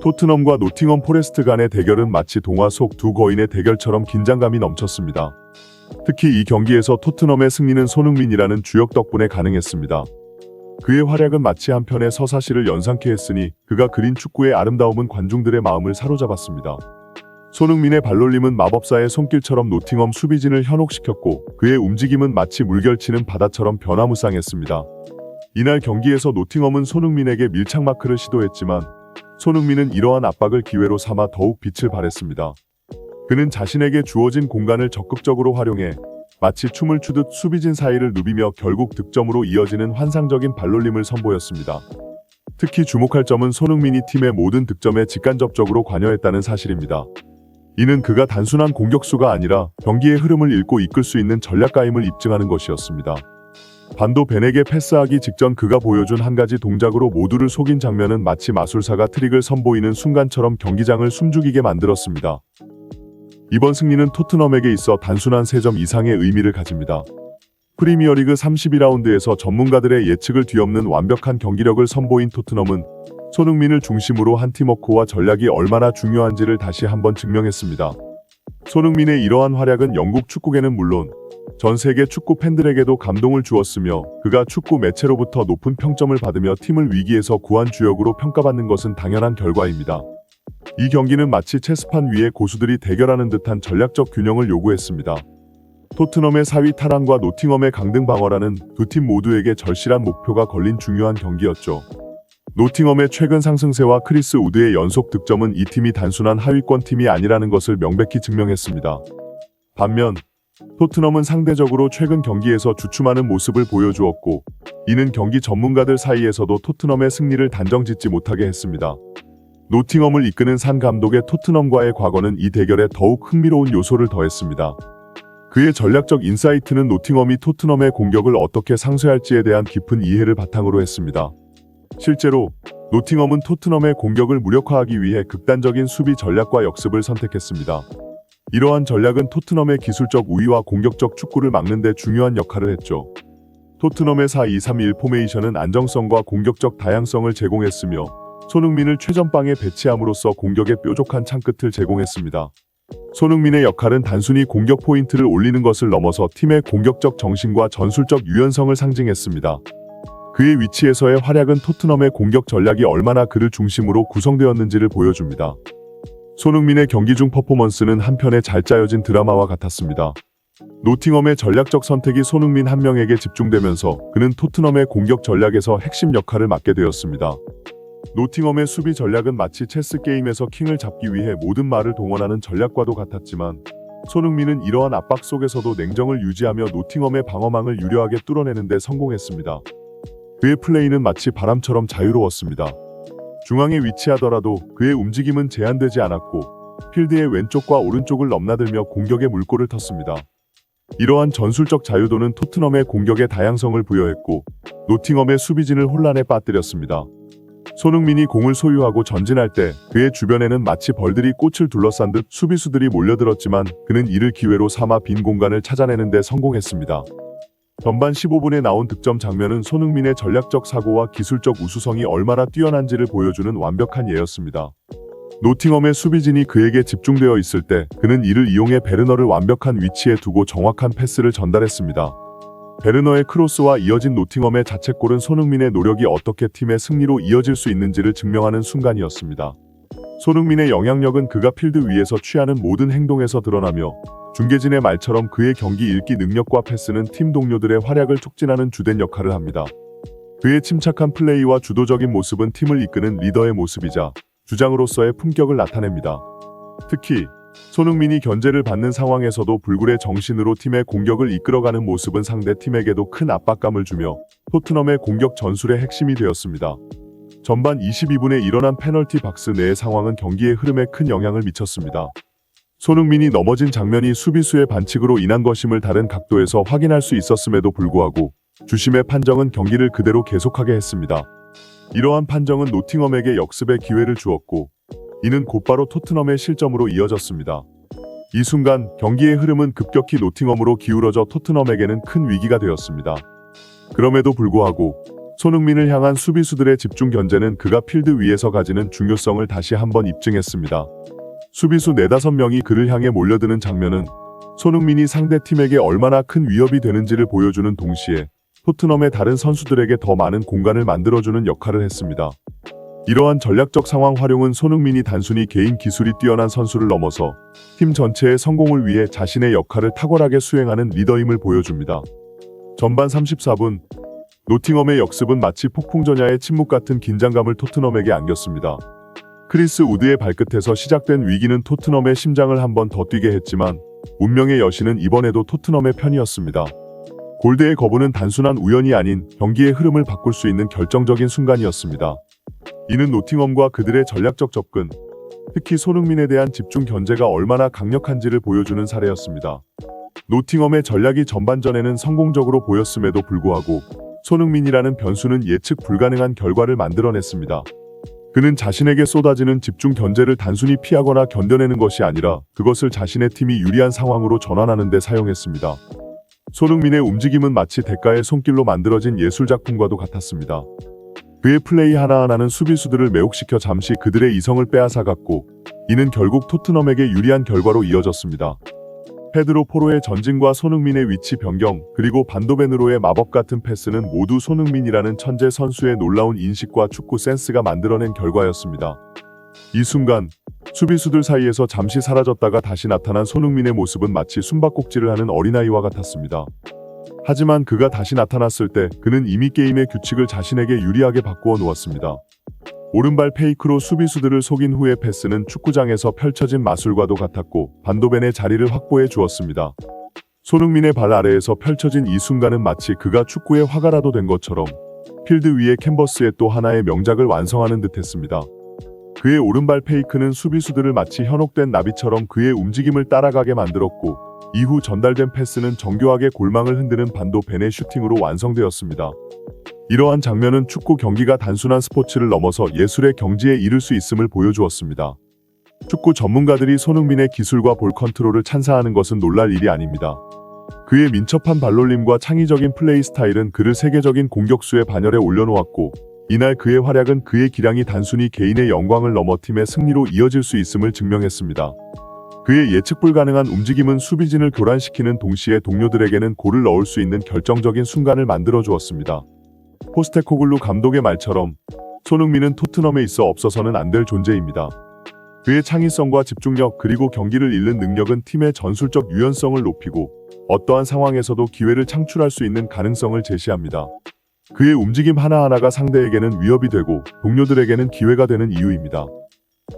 토트넘과 노팅엄 포레스트 간의 대결은 마치 동화 속 두 거인의 대결처럼 긴장감이 넘쳤습니다. 특히 이 경기에서 토트넘의 승리는 손흥민이라는 주역 덕분에 가능했습니다. 그의 활약은 마치 한 편의 서사시를 연상케 했으니 그가 그린 축구의 아름다움은 관중들의 마음을 사로잡았습니다. 손흥민의 발놀림은 마법사의 손길처럼 노팅엄 수비진을 현혹시켰고 그의 움직임은 마치 물결치는 바다처럼 변화무쌍했습니다. 이날 경기에서 노팅엄은 손흥민에게 밀착 마크를 시도했지만 손흥민은 이러한 압박을 기회로 삼아 더욱 빛을 발했습니다. 그는 자신에게 주어진 공간을 적극적으로 활용해 마치 춤을 추듯 수비진 사이를 누비며 결국 득점으로 이어지는 환상적인 발놀림을 선보였습니다. 특히 주목할 점은 손흥민이 팀의 모든 득점에 직간접적으로 관여했다는 사실입니다. 이는 그가 단순한 공격수가 아니라 경기의 흐름을 읽고 이끌 수 있는 전략가임을 입증하는 것이었습니다. 반도 벤에게 패스하기 직전 그가 보여준 한 가지 동작으로 모두를 속인 장면은 마치 마술사가 트릭을 선보이는 순간처럼 경기장을 숨죽이게 만들었습니다. 이번 승리는 토트넘에게 있어 단순한 3점 이상의 의미를 가집니다. 프리미어리그 32라운드에서 전문가들의 예측을 뒤엎는 완벽한 경기력을 선보인 토트넘은 손흥민을 중심으로 한 팀워크와 전략이 얼마나 중요한지를 다시 한번 증명했습니다. 손흥민의 이러한 활약은 영국 축구계는 물론 전 세계 축구 팬들에게도 감동을 주었으며 그가 축구 매체로부터 높은 평점을 받으며 팀을 위기에서 구한 주역으로 평가받는 것은 당연한 결과입니다. 이 경기는 마치 체스판 위에 고수들이 대결하는 듯한 전략적 균형을 요구했습니다. 토트넘의 4위 탈환과 노팅엄의 강등 방어라는 두 팀 모두에게 절실한 목표가 걸린 중요한 경기였죠. 노팅엄의 최근 상승세와 크리스 우드의 연속 득점은 이 팀이 단순한 하위권 팀이 아니라는 것을 명백히 증명했습니다. 반면 토트넘은 상대적으로 최근 경기에서 주춤하는 모습을 보여주었고 이는 경기 전문가들 사이에서도 토트넘의 승리를 단정짓지 못하게 했습니다. 노팅엄을 이끄는 산 감독의 토트넘과의 과거는 이 대결에 더욱 흥미로운 요소를 더했습니다. 그의 전략적 인사이트는 노팅엄이 토트넘의 공격을 어떻게 상쇄할지에 대한 깊은 이해를 바탕으로 했습니다. 실제로 노팅엄은 토트넘의 공격을 무력화하기 위해 극단적인 수비 전략과 역습을 선택했습니다. 이러한 전략은 토트넘의 기술적 우위와 공격적 축구를 막는 데 중요한 역할을 했죠. 토트넘의 4-2-3-1 포메이션은 안정성과 공격적 다양성을 제공했으며 손흥민을 최전방에 배치함으로써 공격의 뾰족한 창끝을 제공했습니다. 손흥민의 역할은 단순히 공격 포인트를 올리는 것을 넘어서 팀의 공격적 정신과 전술적 유연성을 상징했습니다. 그의 위치에서의 활약은 토트넘의 공격 전략이 얼마나 그를 중심으로 구성되었는지를 보여줍니다. 손흥민의 경기 중 퍼포먼스는 한편의 잘 짜여진 드라마와 같았습니다. 노팅엄의 전략적 선택이 손흥민 한 명에게 집중되면서 그는 토트넘의 공격 전략에서 핵심 역할을 맡게 되었습니다. 노팅엄의 수비 전략은 마치 체스 게임에서 킹을 잡기 위해 모든 말을 동원하는 전략과도 같았지만 손흥민은 이러한 압박 속에서도 냉정을 유지하며 노팅엄의 방어망을 유려하게 뚫어내는 데 성공했습니다. 그의 플레이는 마치 바람처럼 자유로웠습니다. 중앙에 위치하더라도 그의 움직임은 제한되지 않았고 필드의 왼쪽과 오른쪽을 넘나들며 공격의 물꼬를 텄습니다. 이러한 전술적 자유도는 토트넘의 공격에 다양성을 부여했고 노팅엄의 수비진을 혼란에 빠뜨렸습니다. 손흥민이 공을 소유하고 전진할 때 그의 주변에는 마치 벌들이 꽃을 둘러싼 듯 수비수들이 몰려들었지만 그는 이를 기회로 삼아 빈 공간을 찾아내는 데 성공했습니다. 전반 15분에 나온 득점 장면은 손흥민의 전략적 사고와 기술적 우수성이 얼마나 뛰어난지를 보여주는 완벽한 예였습니다. 노팅엄의 수비진이 그에게 집중되어 있을 때 그는 이를 이용해 베르너를 완벽한 위치에 두고 정확한 패스를 전달했습니다. 베르너의 크로스와 이어진 노팅엄의 자책골은 손흥민의 노력이 어떻게 팀의 승리로 이어질 수 있는지를 증명하는 순간이었습니다. 손흥민의 영향력은 그가 필드 위에서 취하는 모든 행동에서 드러나며 중계진의 말처럼 그의 경기 읽기 능력과 패스는 팀 동료들의 활약을 촉진하는 주된 역할을 합니다. 그의 침착한 플레이와 주도적인 모습은 팀을 이끄는 리더의 모습이자 주장으로서의 품격을 나타냅니다. 특히 손흥민이 견제를 받는 상황에서도 불굴의 정신으로 팀의 공격을 이끌어가는 모습은 상대 팀에게도 큰 압박감을 주며 토트넘의 공격 전술의 핵심이 되었습니다. 전반 22분에 일어난 페널티 박스 내의 상황은 경기의 흐름에 큰 영향을 미쳤습니다. 손흥민이 넘어진 장면이 수비수의 반칙으로 인한 것임을 다른 각도에서 확인할 수 있었음에도 불구하고 주심의 판정은 경기를 그대로 계속하게 했습니다. 이러한 판정은 노팅엄에게 역습의 기회를 주었고 이는 곧바로 토트넘의 실점으로 이어졌습니다. 이 순간 경기의 흐름은 급격히 노팅엄으로 기울어져 토트넘에게는 큰 위기가 되었습니다. 그럼에도 불구하고 손흥민을 향한 수비수들의 집중 견제는 그가 필드 위에서 가지는 중요성을 다시 한번 입증했습니다. 수비수 4-5명이 그를 향해 몰려드는 장면은 손흥민이 상대 팀에게 얼마나 큰 위협이 되는지를 보여주는 동시에 토트넘의 다른 선수들에게 더 많은 공간을 만들어주는 역할을 했습니다. 이러한 전략적 상황 활용은 손흥민이 단순히 개인 기술이 뛰어난 선수를 넘어서 팀 전체의 성공을 위해 자신의 역할을 탁월하게 수행하는 리더임을 보여줍니다. 전반 34분, 노팅엄의 역습은 마치 폭풍전야의 침묵 같은 긴장감을 토트넘에게 안겼습니다. 크리스 우드의 발끝에서 시작된 위기는 토트넘의 심장을 한 번 더 뛰게 했지만 운명의 여신은 이번에도 토트넘의 편이었습니다. 골드의 거부는 단순한 우연이 아닌 경기의 흐름을 바꿀 수 있는 결정적인 순간이었습니다. 이는 노팅엄과 그들의 전략적 접근, 특히 손흥민에 대한 집중 견제가 얼마나 강력한지를 보여주는 사례였습니다. 노팅엄의 전략이 전반전에는 성공적으로 보였음에도 불구하고 손흥민이라는 변수는 예측 불가능한 결과를 만들어냈습니다. 그는 자신에게 쏟아지는 집중 견제를 단순히 피하거나 견뎌내는 것이 아니라 그것을 자신의 팀이 유리한 상황으로 전환하는 데 사용했습니다. 손흥민의 움직임은 마치 대가의 손길로 만들어진 예술작품과도 같았습니다. 그의 플레이 하나하나는 수비수들을 매혹시켜 잠시 그들의 이성을 빼앗아갔고 이는 결국 토트넘에게 유리한 결과로 이어졌습니다. 페드로 포로의 전진과 손흥민의 위치 변경, 그리고 반도벤으로의 마법 같은 패스는 모두 손흥민이라는 천재 선수의 놀라운 인식과 축구 센스가 만들어낸 결과였습니다. 이 순간 수비수들 사이에서 잠시 사라졌다가 다시 나타난 손흥민의 모습은 마치 숨바꼭질을 하는 어린아이와 같았습니다. 하지만 그가 다시 나타났을 때 그는 이미 게임의 규칙을 자신에게 유리하게 바꾸어 놓았습니다. 오른발 페이크로 수비수들을 속인 후의 패스는 축구장에서 펼쳐진 마술과도 같았고 반도벤의 자리를 확보해 주었습니다. 손흥민의 발 아래에서 펼쳐진 이 순간은 마치 그가 축구의 화가라도 된 것처럼 필드 위의 캔버스에 또 하나의 명작을 완성하는 듯했습니다. 그의 오른발 페이크는 수비수들을 마치 현혹된 나비처럼 그의 움직임을 따라가게 만들었고 이후 전달된 패스는 정교하게 골망을 흔드는 반도벤의 슈팅으로 완성되었습니다. 이러한 장면은 축구 경기가 단순한 스포츠를 넘어서 예술의 경지에 이를 수 있음을 보여주었습니다. 축구 전문가들이 손흥민의 기술과 볼 컨트롤을 찬사하는 것은 놀랄 일이 아닙니다. 그의 민첩한 발놀림과 창의적인 플레이 스타일은 그를 세계적인 공격수의 반열에 올려놓았고 이날 그의 활약은 그의 기량이 단순히 개인의 영광을 넘어 팀의 승리로 이어질 수 있음을 증명했습니다. 그의 예측 불가능한 움직임은 수비진을 교란시키는 동시에 동료들에게는 골을 넣을 수 있는 결정적인 순간을 만들어 주었습니다. 포스테코글루 감독의 말처럼 손흥민은 토트넘에 있어 없어서는 안 될 존재입니다. 그의 창의성과 집중력 그리고 경기를 읽는 능력은 팀의 전술적 유연성을 높이고 어떠한 상황에서도 기회를 창출할 수 있는 가능성을 제시합니다. 그의 움직임 하나하나가 상대에게는 위협이 되고 동료들에게는 기회가 되는 이유입니다.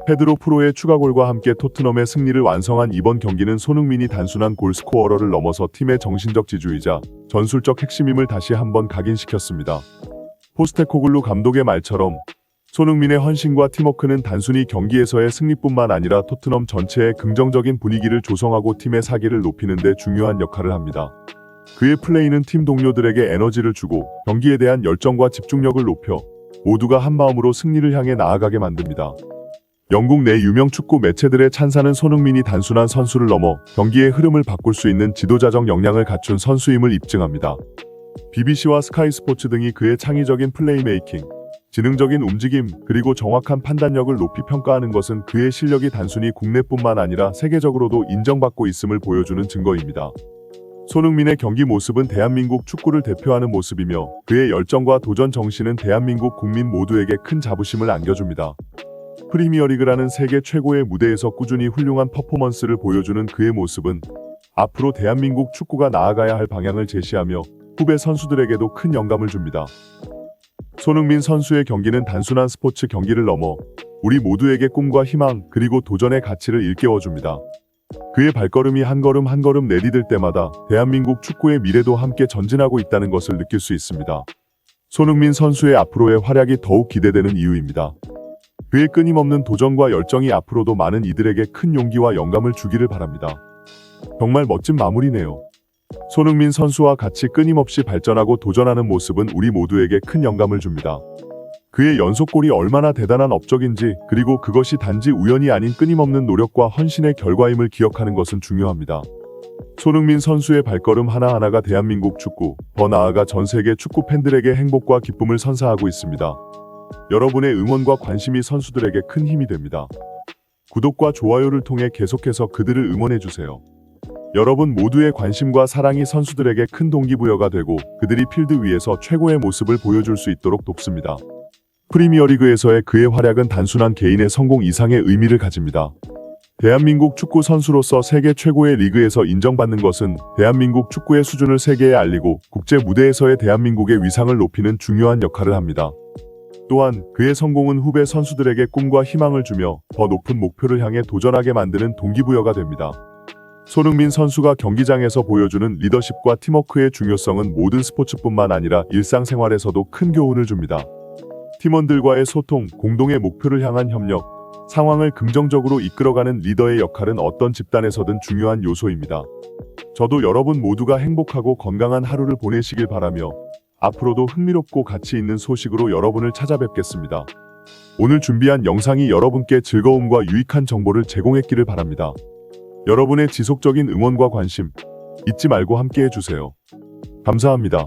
페드로 포로의 추가골과 함께 토트넘의 승리를 완성한 이번 경기는 손흥민이 단순한 골스코어러를 넘어서 팀의 정신적 지주이자 전술적 핵심임을 다시 한번 각인시켰습니다. 포스테코글루 감독의 말처럼 손흥민의 헌신과 팀워크는 단순히 경기에서의 승리뿐만 아니라 토트넘 전체의 긍정적인 분위기를 조성하고 팀의 사기를 높이는 데 중요한 역할을 합니다. 그의 플레이는 팀 동료들에게 에너지를 주고 경기에 대한 열정과 집중력을 높여 모두가 한마음으로 승리를 향해 나아가게 만듭니다. 영국 내 유명 축구 매체들의 찬사는 손흥민이 단순한 선수를 넘어 경기의 흐름을 바꿀 수 있는 지도자적 역량을 갖춘 선수임을 입증합니다. BBC와 스카이 스포츠 등이 그의 창의적인 플레이메이킹, 지능적인 움직임, 그리고 정확한 판단력을 높이 평가하는 것은 그의 실력이 단순히 국내뿐만 아니라 세계적으로도 인정받고 있음을 보여주는 증거입니다. 손흥민의 경기 모습은 대한민국 축구를 대표하는 모습이며 그의 열정과 도전 정신은 대한민국 국민 모두에게 큰 자부심을 안겨줍니다. 프리미어리그라는 세계 최고의 무대에서 꾸준히 훌륭한 퍼포먼스를 보여주는 그의 모습은 앞으로 대한민국 축구가 나아가야 할 방향을 제시하며 후배 선수들에게도 큰 영감을 줍니다. 손흥민 선수의 경기는 단순한 스포츠 경기를 넘어 우리 모두에게 꿈과 희망 그리고 도전의 가치를 일깨워줍니다. 그의 발걸음이 한 걸음 한 걸음 내디딜 때마다 대한민국 축구의 미래도 함께 전진하고 있다는 것을 느낄 수 있습니다. 손흥민 선수의 앞으로의 활약이 더욱 기대되는 이유입니다. 그의 끊임없는 도전과 열정이 앞으로도 많은 이들에게 큰 용기와 영감을 주기를 바랍니다. 정말 멋진 마무리네요. 손흥민 선수와 같이 끊임없이 발전하고 도전하는 모습은 우리 모두에게 큰 영감을 줍니다. 그의 연속골이 얼마나 대단한 업적인지 그리고 그것이 단지 우연이 아닌 끊임없는 노력과 헌신의 결과임을 기억하는 것은 중요합니다. 손흥민 선수의 발걸음 하나하나가 대한민국 축구, 더 나아가 전 세계 축구 팬들에게 행복과 기쁨을 선사하고 있습니다. 여러분의 응원과 관심이 선수들에게 큰 힘이 됩니다. 구독과 좋아요를 통해 계속해서 그들을 응원해주세요. 여러분 모두의 관심과 사랑이 선수들에게 큰 동기부여가 되고 그들이 필드 위에서 최고의 모습을 보여줄 수 있도록 돕습니다. 프리미어리그에서의 그의 활약은 단순한 개인의 성공 이상의 의미를 가집니다. 대한민국 축구 선수로서 세계 최고의 리그에서 인정받는 것은 대한민국 축구의 수준을 세계에 알리고 국제 무대에서의 대한민국의 위상을 높이는 중요한 역할을 합니다. 또한 그의 성공은 후배 선수들에게 꿈과 희망을 주며 더 높은 목표를 향해 도전하게 만드는 동기부여가 됩니다. 손흥민 선수가 경기장에서 보여주는 리더십과 팀워크의 중요성은 모든 스포츠뿐만 아니라 일상생활에서도 큰 교훈을 줍니다. 팀원들과의 소통, 공동의 목표를 향한 협력, 상황을 긍정적으로 이끌어가는 리더의 역할은 어떤 집단에서든 중요한 요소입니다. 저도 여러분 모두가 행복하고 건강한 하루를 보내시길 바라며 앞으로도 흥미롭고 가치 있는 소식으로 여러분을 찾아뵙겠습니다. 오늘 준비한 영상이 여러분께 즐거움과 유익한 정보를 제공했기를 바랍니다. 여러분의 지속적인 응원과 관심 잊지 말고 함께 해주세요. 감사합니다.